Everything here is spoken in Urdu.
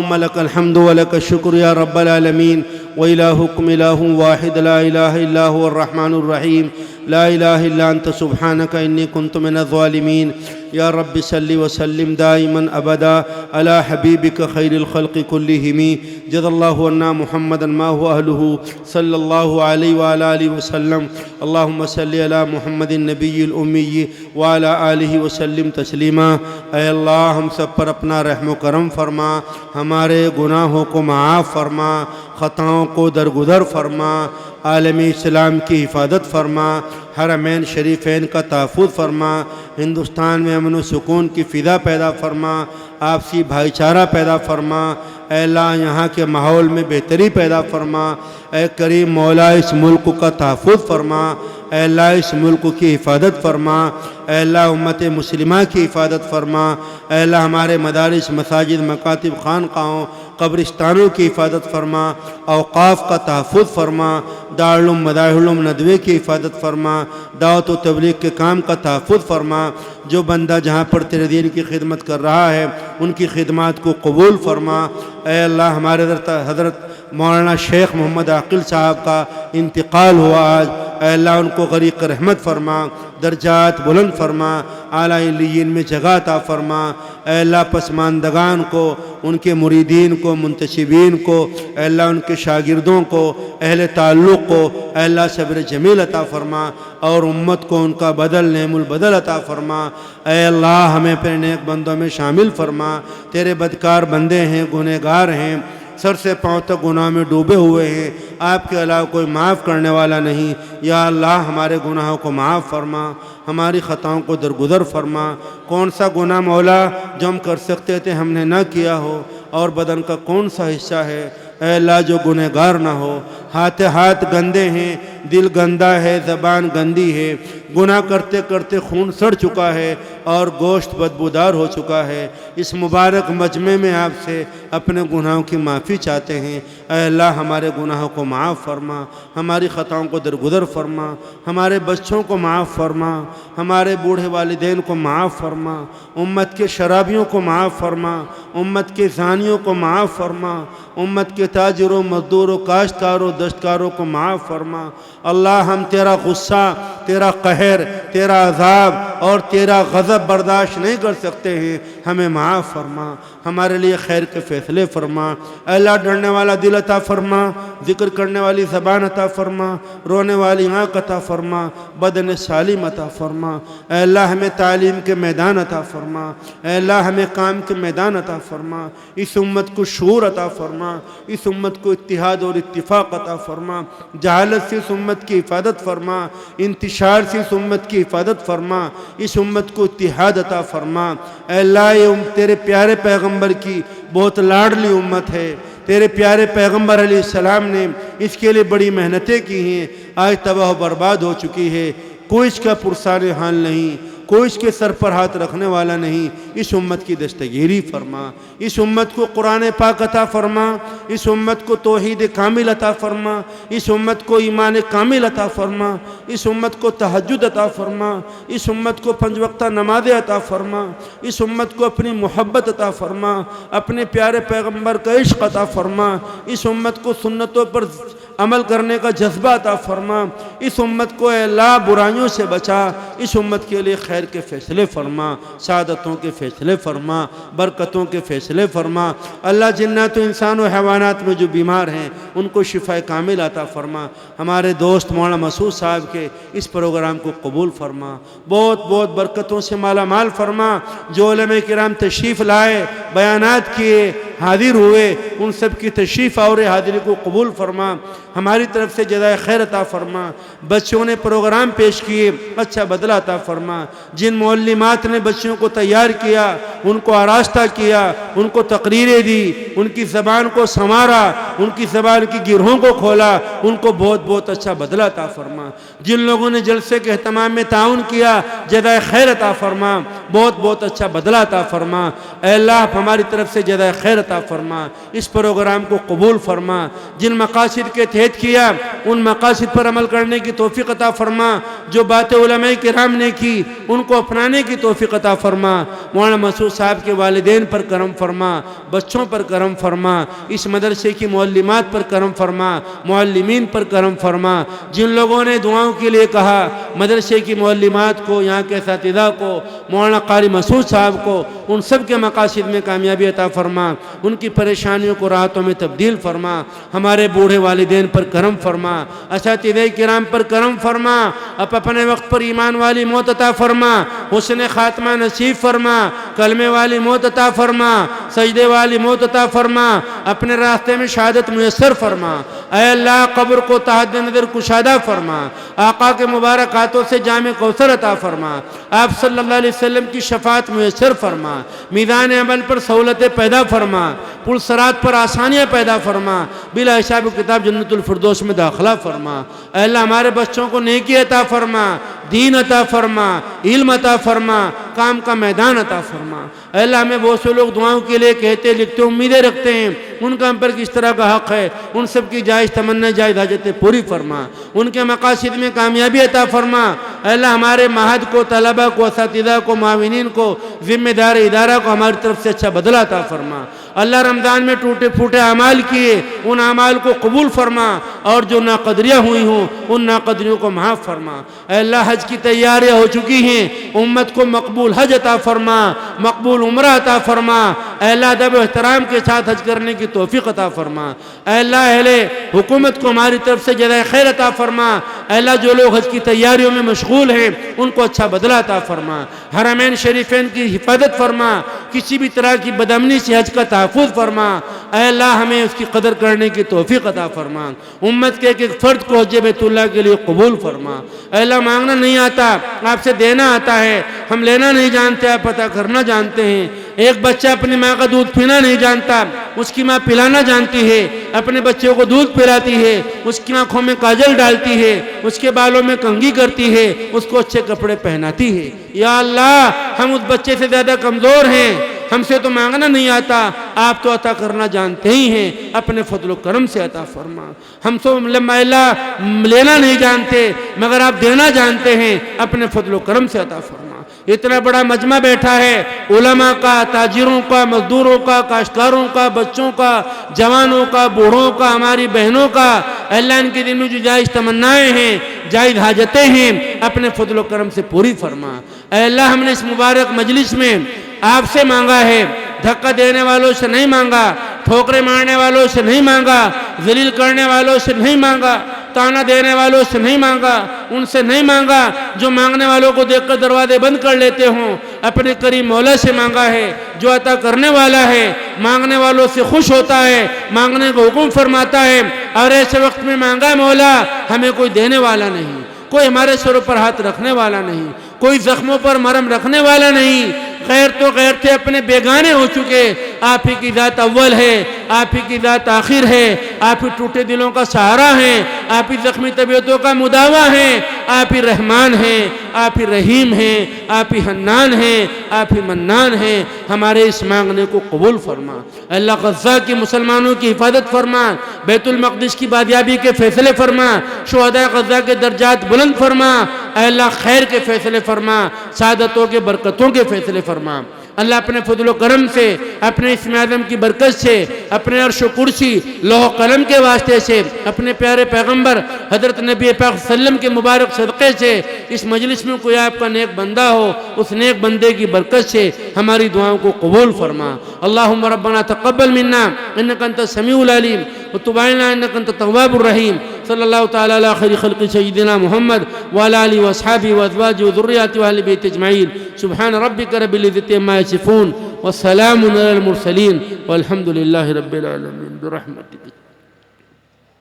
اللهم لك الحمد ولك الشكر يا رب العالمين وإلهكم إله واحد لا إله إلا هو الرحمن الرحيم لا إله إلا أنت سبحانك إني كنت من الظالمين يا رب صل وسلم دائما أبدا على حبيبك خير الخلق كلهم جزا الله عنا محمدا ما هو أهله صلى الله عليه وعلى آله وسلم اللهم صل على محمد النبي الأمي وعلى آله وسلم تسلیما۔ اے اللہ ہم سب پر اپنا رحم و کرم فرما، ہمارے گناہوں کو معاف فرما، خطاؤں کو درگزر فرما، عالم اسلام کی حفاظت فرما، حرمین شریفین کا تحفظ فرما، ہندوستان میں امن و سکون کی فضا پیدا فرما، آپسی بھائی چارہ پیدا فرما، اے اللہ یہاں کے ماحول میں بہتری پیدا فرما، اے کریم مولا اس ملک کا تحفظ فرما، اے اللہ اس ملک کی حفاظت فرما، اے اللہ امت مسلمہ کی حفاظت فرما، اے اللہ ہمارے مدارس مساجد مکاتب خانقاہوں قبرستانوں کی حفاظت فرما، اوقاف کا تحفظ فرما، دارالعلوم مدارالعلوم ندوے کی حفاظت فرما، دعوت و تبلیغ کے کام کا تحفظ فرما، جو بندہ جہاں پر تیرے دین کی خدمت کر رہا ہے ان کی خدمات کو قبول فرما۔ اے اللہ ہمارے حضرت مولانا شیخ محمد عاقل صاحب کا انتقال ہوا آج، اے اللہ ان کو غریق رحمت فرما، درجات بلند فرما، اعلیٰ علیین میں جگہ عطا فرما، اے اللہ پسماندگان کو، ان کے مریدین کو، منتسبین کو، اے اللہ ان کے شاگردوں کو، اہل تعلق کو، اے اللہ صبر جمیل عطا فرما، اور امت کو ان کا بدل نعم البدل عطا فرما۔ اے اللہ ہمیں اپنے نیک بندوں میں شامل فرما، تیرے بدکار بندے ہیں، گنہگار ہیں، سر سے پاؤں تک گناہ میں ڈوبے ہوئے ہیں، آپ کے علاوہ کوئی معاف کرنے والا نہیں۔ یا اللہ ہمارے گناہوں کو معاف فرما، ہماری خطاؤں کو درگزر فرما۔ کون سا گناہ مولا جو ہم کر سکتے تھے ہم نے نہ کیا ہو، اور بدن کا کون سا حصہ ہے اے اللہ جو گنہگار نہ ہو؟ ہاتھ گندے ہیں، دل گندا ہے، زبان گندی ہے، گناہ کرتے کرتے خون سڑ چکا ہے اور گوشت بدبودار ہو چکا ہے۔ اس مبارک مجمع میں آپ سے اپنے گناہوں کی معافی چاہتے ہیں۔ اے اللہ ہمارے گناہوں کو معاف فرما، ہماری خطاؤں کو درگزر فرما، ہمارے بچوں کو معاف فرما، ہمارے بوڑھے والدین کو معاف فرما، امت کے شرابیوں کو معاف فرما، امت کے زانیوں کو معاف فرما، امت کے تاجروں، مزدوروں، کاشتکاروں، دستکاروں کو معاف فرما۔ اللہ ہم تیرا غصہ، تیرا قہر، تیرا عذاب اور تیرا غضب برداشت نہیں کر سکتے ہیں، ہمیں معاف فرما، ہمارے لیے خیر کے فیصلے فرما۔ اے اللہ ڈرنے والا دل عطا فرما، ذکر کرنے والی زبان عطا فرما، رونے والی آنکھ عطا فرما، بدن سالم عطا فرما۔ اے اللہ ہمیں تعلیم کے میدان عطا فرما، اے اللہ ہمیں کام کے میدان عطا فرما، اس امت کو شعور عطا فرما، اس امت کو اتحاد اور اتفاق عطا فرما، جہالت سے اس امت کی حفاظت فرما، انتشار سے اس امت کی حفاظت فرما، اس امت کو اتحاد عطا فرما۔ اے اللہ یہ تیرے پیارے پیغمبر کی بہت لاڈلی امت ہے، تیرے پیارے پیغمبر علیہ السلام نے اس کے لیے بڑی محنتیں کی ہیں، آج تباہ و برباد ہو چکی ہے، کوئی اس کا پرسان حال نہیں، کوئی اس کے سر پر ہاتھ رکھنے والا نہیں۔ اس امت کی دستگیری فرما، اس امت کو قرآن پاک عطا فرما، اس امت کو توحید کامل عطا فرما، اس امت کو ایمان کامل عطا فرما، اس امت کو تہجد عطا فرما، اس امت کو 5 وقتہ نمازیں عطا فرما، اس امت کو اپنی محبت عطا فرما، اپنے پیارے پیغمبر کا عشق عطا فرما، اس امت کو سنتوں پر عمل کرنے کا جذبہ عطا فرما، اس امت کو اے اللہ برائیوں سے بچا، اس امت کے لیے خیر کے فیصلے فرما، سعادتوں کے فیصلے فرما، برکتوں کے فیصلے فرما۔ اللہ جنات و انسان و حیوانات میں جو بیمار ہیں ان کو شفا کامل عطا فرما۔ ہمارے دوست مولانا مسعود صاحب کے اس پروگرام کو قبول فرما، بہت بہت برکتوں سے مالا مال فرما۔ جو علماء کرام تشریف لائے، بیانات کیے، حاضر ہوئے، ان سب کی تشریف اور حاضری کو قبول فرما، ہماری طرف سے جزائے خیر عطا فرما۔ بچوں نے پروگرام پیش کیے، اچھا بدلہ عطا فرما۔ جن معلمات نے بچوں کو تیار کیا، ان کو آراستہ کیا، ان کو تقریریں دی، ان کی زبان کو سنوارا، ان کی زبان کی گرہوں کو کھولا، ان کو بہت بہت اچھا بدلہ عطا فرما۔ جن لوگوں نے جلسے کے اہتمام میں تعاون کیا، جزائے خیر عطا فرما، بہت بہت اچھا بدلہ عطا فرما۔ اے اللہ ہماری طرف سے جزائے خیر عطا فرما، اس پروگرام کو قبول فرما، جن مقاصد کے تحت کیا ان مقاصد پر عمل کرنے کی توفیق عطا فرما، جو باتیں علماء کرام نے کی ان کو اپنانے کی توفیق عطا فرما۔ مولانا مسعود صاحب کے والدین پر کرم فرما، بچوں پر کرم فرما، اس مدرسے کی معلمات پر کرم فرما، معلمین پر کرم فرما، جن لوگوں نے دعاؤں کے لیے کہا، مدرسے کی معلمات کو، یہاں کے اساتذہ کو، مولانا قاری مسعود صاحب کو، ان سب کے مقاصد میں کامیابی عطا فرما، ان کی پریشانیوں کو راحتوں میں تبدیل فرما، ہمارے بوڑھے والدین پر کرم فرما، اساتذہ کرام پر کرم فرما، اپنے وقت پر ایمان والی موت عطا فرما، حسن خاتمہ نصیب فرما، کلمے والی موت عطا فرما، سجدے والی موت عطا فرما، اپنے راستے میں شہادت میسر فرما۔ اے اللہ قبر کو تحت نظر کشادہ فرما، آقا کے مبارک ہاتھوں سے جام کوثر عطا فرما، آپ صلی اللہ علیہ وسلم کی شفاعت میسر فرما، میدان عمل پر سہولتیں پیدا فرما، پل صراط پر آسانیاں پیدا فرما، بلا حساب و کتاب جنت الفردوس میں داخلہ فرما۔ اے اللہ ہمارے بچوں کو نیکی عطا فرما، دین عطا فرما، علم عطا فرما، کام کا میدان عطا فرما۔ اے اللہ ہمیں بہت سے لوگ دعاؤں کے لیے کہتے لکھتے امیدیں رکھتے ہیں، ان کا ہم پر کس طرح کا حق ہے، ان سب کی جائز تمنا جائز حاجتیں پوری فرما، ان کے مقاصد میں کامیابی عطا فرما۔ اے اللہ ہمارے معہد کو، طلبہ کو، اساتذہ کو، معاونین کو، ذمہ دار ادارہ کو ہماری طرف سے اچھا بدلہ عطا فرما۔ اللہ رمضان میں ٹوٹے پھوٹے اعمال کیے ان اعمال کو قبول فرما، اور جو ناقدریاں ہوئی ہوں ان ناقدریوں کو معاف فرما۔ اے اللہ حج کی تیاریاں ہو چکی ہیں، امت کو مقبول حج عطا فرما، مقبول عمرہ عطا فرما۔ اے اللہ ادب و احترام کے ساتھ حج کرنے کی توفیق عطا فرما۔ اے اللہ اہل حکومت کو ہماری طرف سے جزائے خیر عطا فرما۔ اے اللہ جو لوگ حج کی تیاریوں میں مشغول ہیں ان کو اچھا بدلہ عطا فرما۔ حرمین شریفین کی حفاظت فرما، کسی بھی طرح کی بدامنی سے حج کا تحفظ فرما۔ اے اللہ ہمیں اس کی قدر کرنے کی توفیق عطا فرما۔ امت کے ایک ایک فرد کو حج بیت اللہ کے لیے قبول فرما۔ اے اللہ مانگنا نہیں آتا، آپ سے دینا آتا ہے، ہم لینا نہیں جانتے، آپ عطا کرنا جانتے ہیں۔ ایک بچہ اپنی ماں کا دودھ پینا نہیں جانتا، اس کی ماں پلانا جانتی ہے، اپنے بچوں کو دودھ پلاتی ہے، اس کی آنکھوں میں کاجل ڈالتی ہے، اس کے بالوں میں کنگھی کرتی ہے، اس کو اچھے کپڑے پہناتی ہے۔ یا اللہ ہم اس بچے سے زیادہ کمزور ہیں، ہم سے تو مانگنا نہیں آتا، آپ تو عطا کرنا جانتے ہی ہیں، اپنے فضل و کرم سے عطا فرما۔ ہم سے اللہ لینا نہیں جانتے مگر آپ دینا جانتے ہیں، اپنے فضل و کرم سے عطا فرما۔ اتنا بڑا مجمع بیٹھا ہے، علماء کا، تاجروں کا، مزدوروں کا، کاشتکاروں کا، بچوں کا، جوانوں کا، بوڑھوں کا، ہماری بہنوں کا، اللہ ان کے دل میں جو جائز تمنائیں ہیں، جائز حاجتیں ہیں، اپنے فضل و کرم سے پوری فرما۔ اے اللہ ہم نے اس مبارک مجلس میں آپ سے مانگا ہے، دھکا دینے والوں سے نہیں مانگا، ٹھوکرے مارنے والوں سے نہیں مانگا، ذلیل کرنے والوں سے نہیں مانگا، تانا دینے والوں سے نہیں مانگا، ان سے نہیں مانگا جو مانگنے والوں کو دیکھ کر دروازے بند کر لیتے ہوں، اپنے کریم مولا سے مانگا ہے جو عطا کرنے والا ہے، مانگنے والوں سے خوش ہوتا ہے، مانگنے کو حکم فرماتا ہے، اور ایسے وقت میں مانگا مولا ہمیں کوئی دینے والا نہیں، کوئی ہمارے سروں پر ہاتھ رکھنے والا نہیں، کوئی زخموں پر مرہم رکھنے والا نہیں، غیر تو غیر تھے اپنے بیگانے ہو چکے، آپ ہی کی ذات اول ہے، آپ ہی کی ذات آخر ہے، آپ ہی ٹوٹے دلوں کا سہارا ہے، آپ ہی زخمی طبیعتوں کا مداوا ہے، آپ ہی رحمان ہیں، آپ ہی رحیم ہیں، آپ ہی حنان ہیں، آپ ہی منان ہیں، ہمارے اس مانگنے کو قبول فرما۔ اللہ غزہ کی مسلمانوں کی حفاظت فرما، بیت المقدس کی بادیابی کے فیصلے فرما، شہداء غزہ کے درجات بلند فرما، اے اللہ خیر کے فیصلے فرما، سعادتوں کے برکتوں کے فیصلے فرما۔ اللہ اپنے فضل و کرم سے، اپنے اسم اعظم کی برکت سے، اپنے عرش و کرسی، لوح و قلم کے واسطے سے، اپنے پیارے پیغمبر حضرت نبی پاک صلی اللہ علیہ وسلم کے مبارک صدقے سے، اس مجلس میں کوئی آپ کا نیک بندہ ہو، اس نیک بندے کی برکت سے ہماری دعاؤں کو قبول فرما۔ اللہم ربنا تقبل منا انکا انت السمیع العلیم وتب علینا انکا انت التواب الرحیم۔ صلی اللہ تعالی علی خیر خلق سیدنا محمد وعلی آلہ واصحابہ وازواجہ وذریاتہ واہل بیت اجمعین۔ سبحان ربک رب العزۃ عما یصفون والسلام علی المرسلین والحمد للہ رب العالمین برحمتک۔